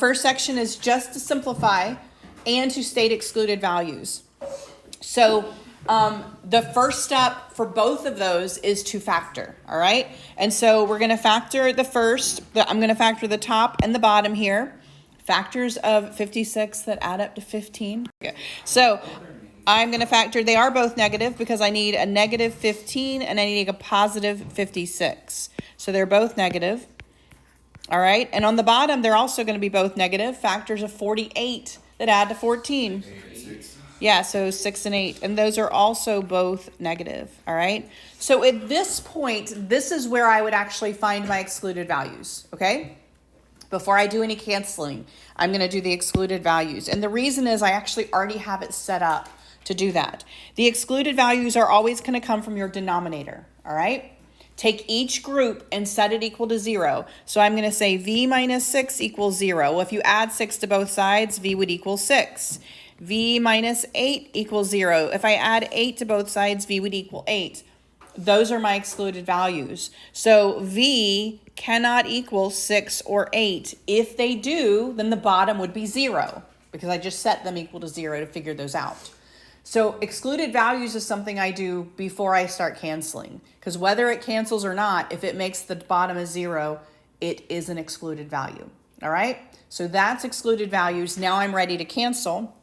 first section is just to simplify and to state excluded values. So the first step for both of those is to factor, all right? And so we're going to factor I'm going to factor the top and the bottom here. Factors of 56 that add up to 15. Okay. So I'm going to factor, they are both negative because I need a negative 15 and I need a positive 56. So they're both negative. All right. And on the bottom, they're also going to be both negative. Factors of 48 that add to 14. Yeah, so 6 and 8. And those are also both negative. All right. So at this point, this is where I would actually find my excluded values. Okay. Before I do any canceling, I'm going to do the excluded values. And the reason is I actually already have it set up to do that. The excluded values are always going to come from your denominator, all right? Take each group and set it equal to 0. So I'm going to say v minus 6 equals 0. Well, if you add 6 to both sides, v would equal 6. V minus 8 equals 0. If I add 8 to both sides, v would equal 8. Those are my excluded values. So v cannot equal 6 or 8. If they do, then the bottom would be 0 because I just set them equal to 0 to figure those out. So excluded values is something I do before I start canceling because whether it cancels or not, if it makes the bottom a 0, it is an excluded value. All right. So that's excluded values. Now I'm ready to cancel.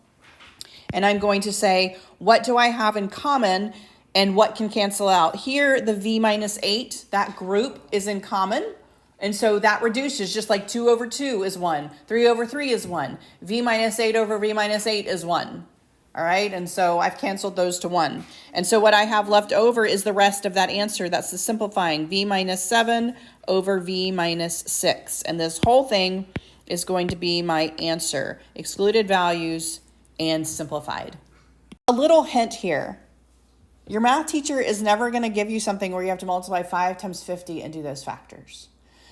And I'm going to say, what do I have in common? And what can cancel out? Here, the v minus 8, that group is in common. And so that reduces just like 2 over 2 is 1. 3 over 3 is 1. V minus 8 over v minus 8 is 1. All right. And so I've canceled those to 1. And so what I have left over is the rest of that answer. That's the simplifying v minus 7 over v minus 6. And this whole thing is going to be my answer. Excluded values and simplified. A little hint here. Your math teacher is never going to give you something where you have to multiply 5 times 50 and do those factors.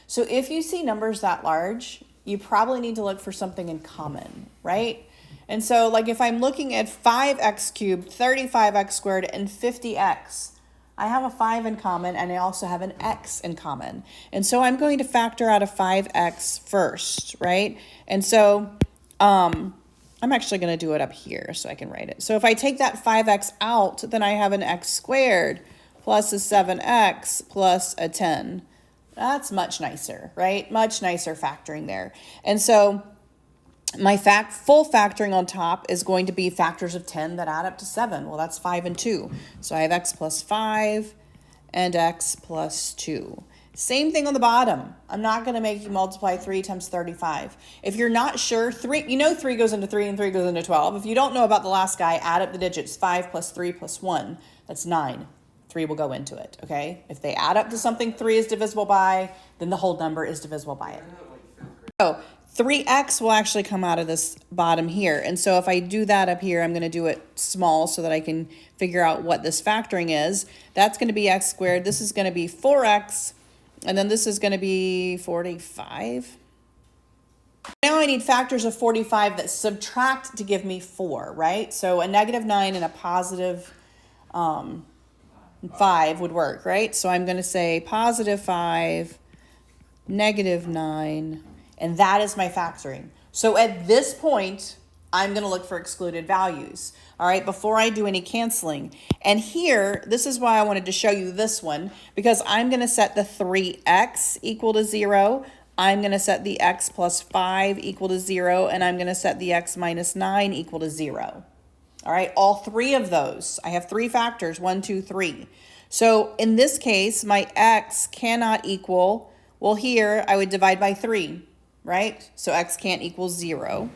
So if you see numbers that large, you probably need to look for something in common, right? And so like if I'm looking at 5x cubed, 35x squared, and 50x, I have a 5 in common and I also have an x in common. And so I'm going to factor out a 5x first, right? And so I'm actually going to do it up here so I can write it. So if I take that 5x out, then I have an x squared plus a 7x plus a 10. That's much nicer, right? Much nicer factoring there. And so my full factoring on top is going to be factors of 10 that add up to 7. Well, that's 5 and 2. So I have x plus 5 and x plus 2. Same thing on the bottom. I'm not going to make you multiply 3 times 35. If you're not sure, 3 goes into 3 and 3 goes into 12. If you don't know about the last guy, add up the digits. 5 plus 3 plus 1. That's 9. 3 will go into it, okay? If they add up to something 3 is divisible by, then the whole number is divisible by it. So 3x will actually come out of this bottom here. And so if I do that up here, I'm going to do it small so that I can figure out what this factoring is. That's going to be x squared. This is going to be 4x. And then this is going to be 45. Now I need factors of 45 that subtract to give me 4, right? So a negative 9 and a positive 5 would work, right? So I'm going to say positive 5, negative 9, and that is my factoring. So at this point, I'm going to look for excluded values, all right, before I do any canceling. And here, this is why I wanted to show you this one, because I'm going to set the 3x equal to 0. I'm going to set the x plus 5 equal to 0, and I'm going to set the x minus 9 equal to 0. All right, all three of those. I have 3 factors, 1, 2, 3. So in this case, my x cannot equal, well, here I would divide by 3, right? So x can't equal 0.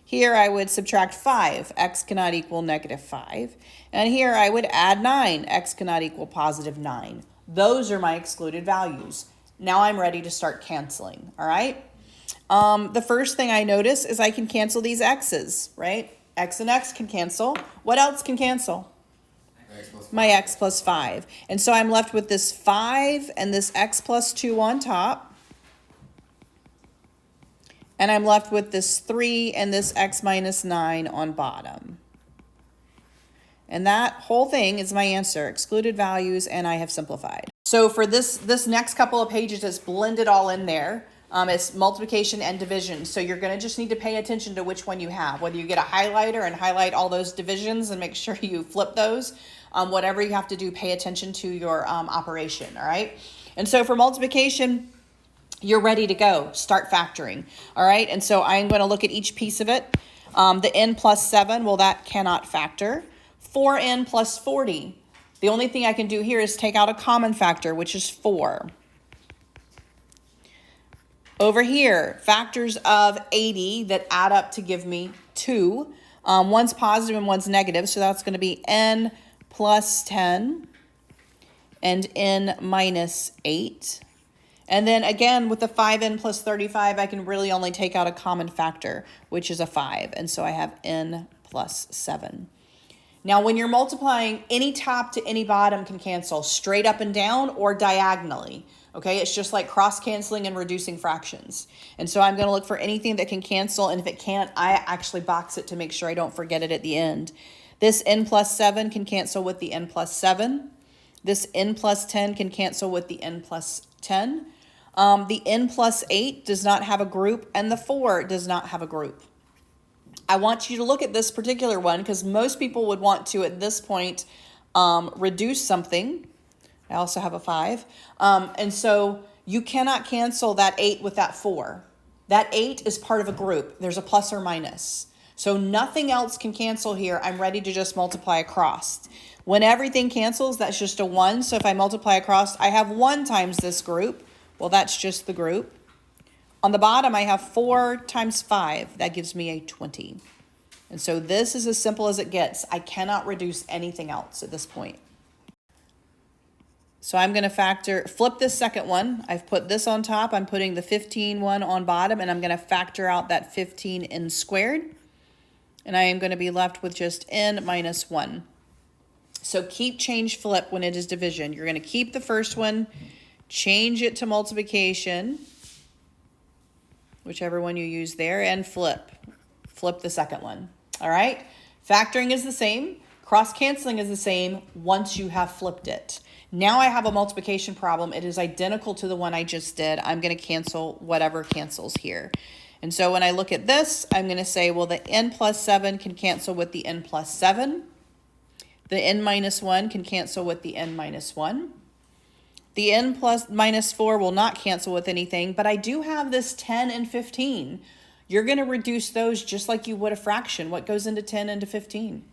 Here I would subtract 5. X cannot equal negative 5. And here I would add 9. X cannot equal positive 9. Those are my excluded values. Now I'm ready to start canceling, all right? The first thing I notice is I can cancel these x's, right? X and x can cancel. What else can cancel? My x plus 5. And so I'm left with this 5 and this x plus 2 on top. And I'm left with this 3 and this x minus 9 on bottom. And that whole thing is my answer, excluded values, and I have simplified. So for this next couple of pages, it's blended all in there. It's multiplication and division. So you're going to just need to pay attention to which one you have, whether you get a highlighter and highlight all those divisions and make sure you flip those. Whatever you have to do, pay attention to your operation, all right? And so for multiplication, you're ready to go. Start factoring, all right? And so I'm going to look at each piece of it. The n plus 7, well, that cannot factor. 4n plus 40. The only thing I can do here is take out a common factor, which is 4. Over here, factors of 80 that add up to give me 2. One's positive and one's negative, so that's going to be n plus 10 and n minus 8. And then again, with the 5n plus 35, I can really only take out a common factor, which is a 5. And so I have n plus 7. Now, when you're multiplying, any top to any bottom can cancel straight up and down or diagonally. Okay, it's just like cross-canceling and reducing fractions. And so I'm going to look for anything that can cancel, and if it can't, I actually box it to make sure I don't forget it at the end. This n plus 7 can cancel with the n plus 7. This n plus 10 can cancel with the n plus 10. The n plus 8 does not have a group, and the 4 does not have a group. I want you to look at this particular one because most people would want to, at this point, reduce something. I also have a 5. And so you cannot cancel that 8 with that 4. That 8 is part of a group. There's a plus or minus. So nothing else can cancel here. I'm ready to just multiply across. When everything cancels, that's just a 1. So if I multiply across, I have 1 times this group. Well, that's just the group. On the bottom, I have 4 times 5. That gives me a 20. And so this is as simple as it gets. I cannot reduce anything else at this point. So I'm going to flip this second one. I've put this on top. I'm putting the 15 one on bottom, and I'm going to factor out that 15n squared. And I am going to be left with just n minus 1. So keep, change, flip when it is division. You're going to keep the first one, change it to multiplication, whichever one you use there, and flip. Flip the second one. All right? Factoring is the same. Cross-canceling is the same once you have flipped it. Now I have a multiplication problem. It is identical to the one I just did. I'm going to cancel whatever cancels here. And so when I look at this, I'm going to say, well, the n plus 7 can cancel with the n plus 7. The n minus 1 can cancel with the n minus 1. The n plus minus 4 will not cancel with anything, but I do have this 10 and 15. You're going to reduce those just like you would a fraction. What goes into 10 into 15?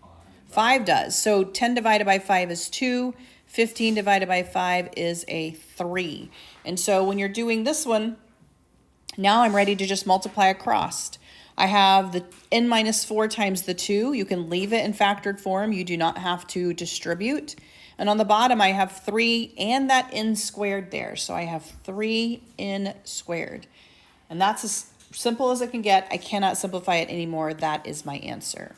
5 does. So 10 divided by 5 is 2. 15 divided by 5 is a 3. And so when you're doing this one, now I'm ready to just multiply across. I have the n minus 4 times the 2. You can leave it in factored form. You do not have to distribute. And on the bottom, I have 3 and that n squared there. So I have 3n squared. And that's as simple as it can get. I cannot simplify it anymore. That is my answer.